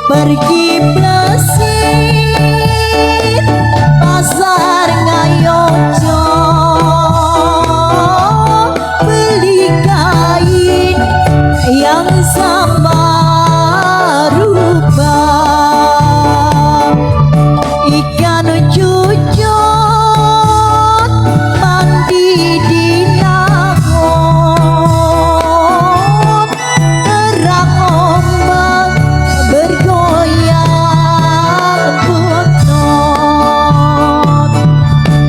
Pergi plesir pasar Ngayojo, beli kain yang sama rupa, ikan cucut mandi di laut, terang ombak bergoyang buntut,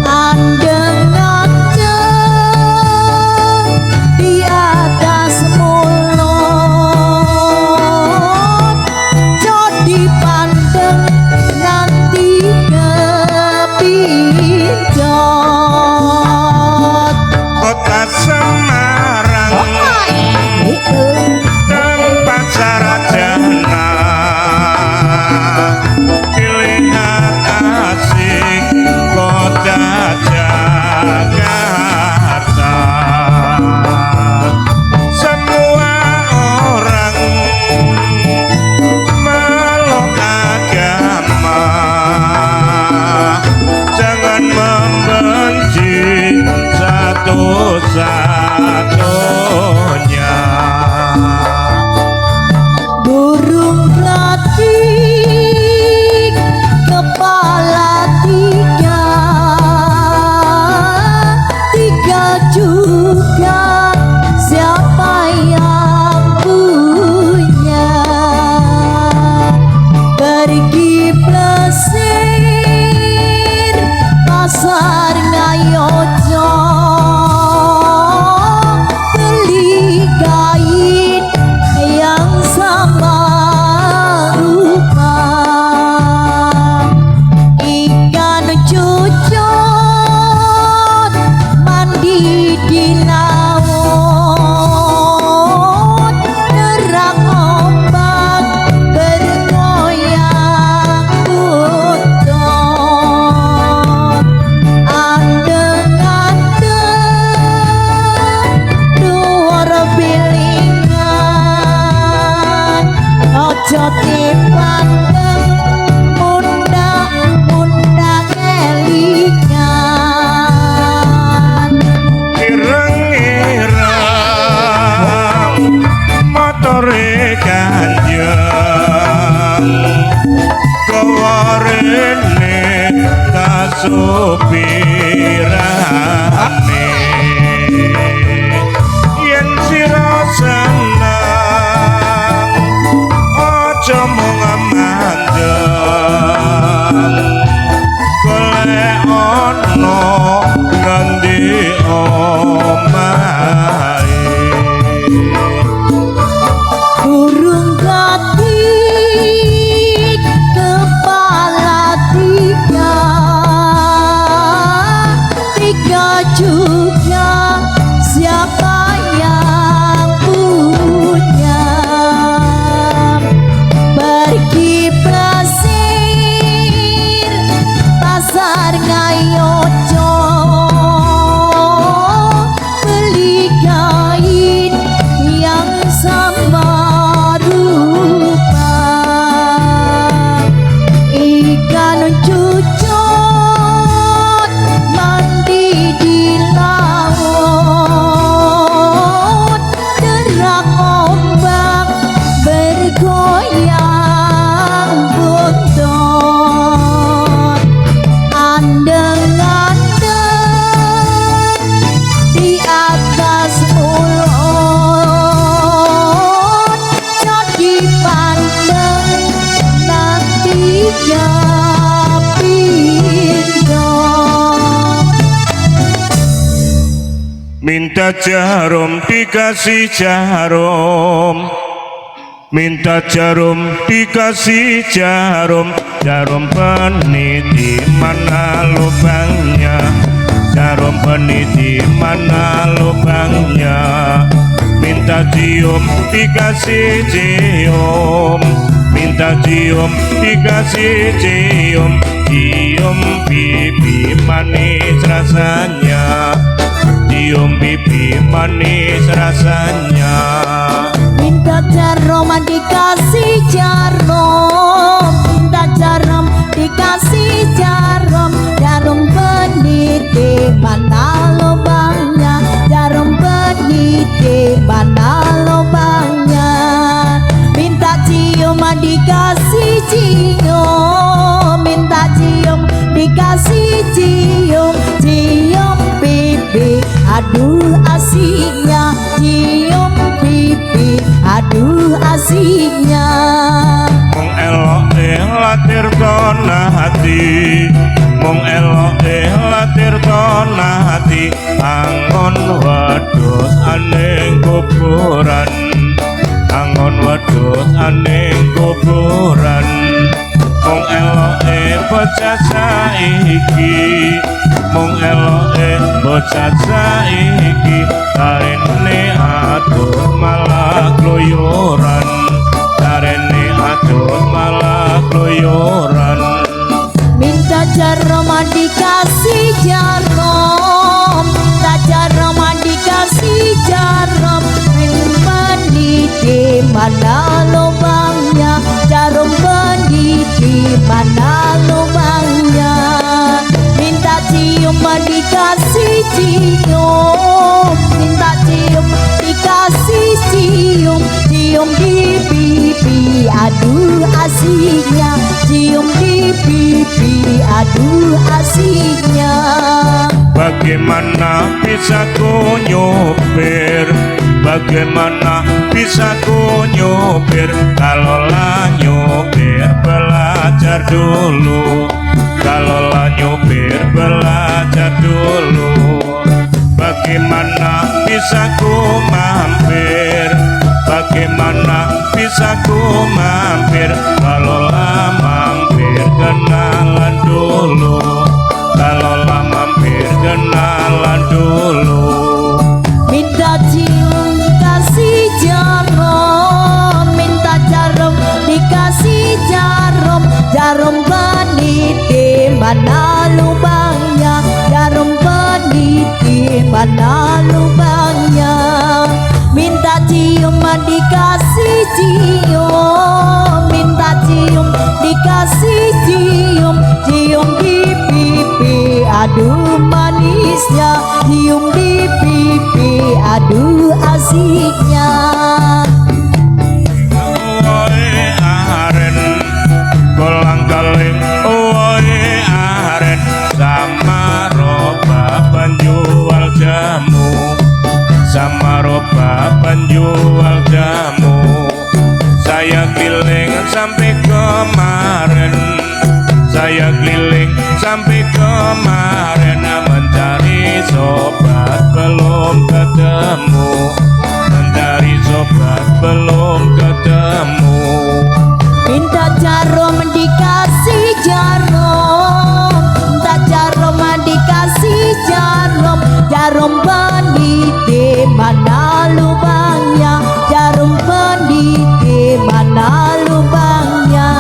andeng-andeng di atas mulut, jadi pandeng nanti kepincut. Kota Semarang tempat sarjana, pilihan asik kota Jakarta. Semua orang melok agama, jangan membenci satu-satunya. Burung pelatik kepala tiga, tiga juga siapa yang punya. Pergi plesir pasar Ngayojo, beli kain yang sama rupa, ikan cucut mandi di laut, terang ombak bergoyang buntut, andeng-andeng dhuwur bilingan, ojo dipandeng mundak-mundak kelingan. Ireng-ireng motore kanjeng, gawa rene kasupirane. Yen sira seneng aja mung mandeng, golek ana ngendi omahe. Burung pelatik kepala tiga, tiga juga siapa yang punya. Pergi plesir pasar Ngayojo, beli kain yang sama rupa, ikan cucut mandi di laut, terang ombak bergoyang buntut, andeng-andeng di atas mulut, jadi pandeng nanti kepincut. Minta jarum dikasih jarum, minta jarum dikasih jarum, jarum peniti mana lubangnya, jarum peniti mana lubangnya. Minta cium dikasih cium, minta cium dikasih cium, cium pipi manis rasanya, cium pipi manis rasanya. minta jarum dikasih jarum, minta jarum dikasih jarum, jarum benih di mana lubangnya, jarum benih di mana lubangnya, minta cium dikasih cium, minta cium dikasih cium, cium pipi aduh asiknya, cium pipi aduh asiknya. Mong elok latir tona hati, mong elok latir tona hati, angon wedhus aning kuburan, angon wedhus aning kuburan. Mong elok bocah saiki, mong elok bocah saiki, tarene atur malah kloyoran, tarene atur malah kloyoran. Minta jarum dikasih jarum, minta jarum dikasih jarum, benih di mana lubangnya, jarum benih di mana lubangnya, minta cium dikasih cium, minta cium dikasih cium, cium di pipi aduh asiknya, cium di pipi aduh asiknya. Bagaimana bisa ku nyopir, bagaimana bisa ku nyopir, kalau lah nyopir belajar dulu, kalau lah nyopir belajar dulu. Bagaimana bisa ku mampir, bagaimana bisa ku mampir, kalau lah mampir kenalan dulu, kalau lah mampir kenalan dulu. Minta cium dikasih jarum, minta jarum dikasih jarum, jarum benih di mana lubangnya, jarum benih di mana lubangnya, minta cium dikasih cium, minta cium dikasih cium, cium di pipi aduh manisnya, cium di pipi aduh asiknya. Oe aren kolang kaling, oe aren sama roba penjual jamu, sama roba penjual jamu. Saya keliling sampai kemarin, saya keliling sampai kemarin, mencari sobat belum ketemu, mencari sobat belum ketemu. Minta jarum dikasih jarum, minta jarum dikasih jarum, jarum benih di mana lubangnya, jarum benih di mana lubangnya,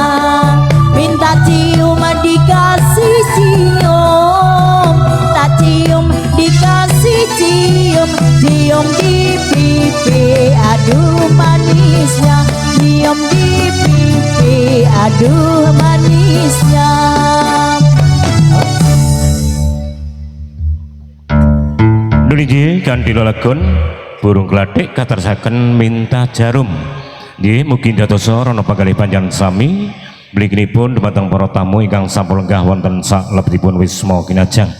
minta cium dikasih cium, minta cium dikasih cium, cium di pipi aduh manisnya, cium di pipi aduh manisnya. Nggih kanthi lelagon burung gladhik katersaken minta jarum. Nggih mugi dadosa rana pagalih panjenengan sami mliginipun dumateng para tamu ingkang sampun lenggah wonten salebetipun wisma kinajang.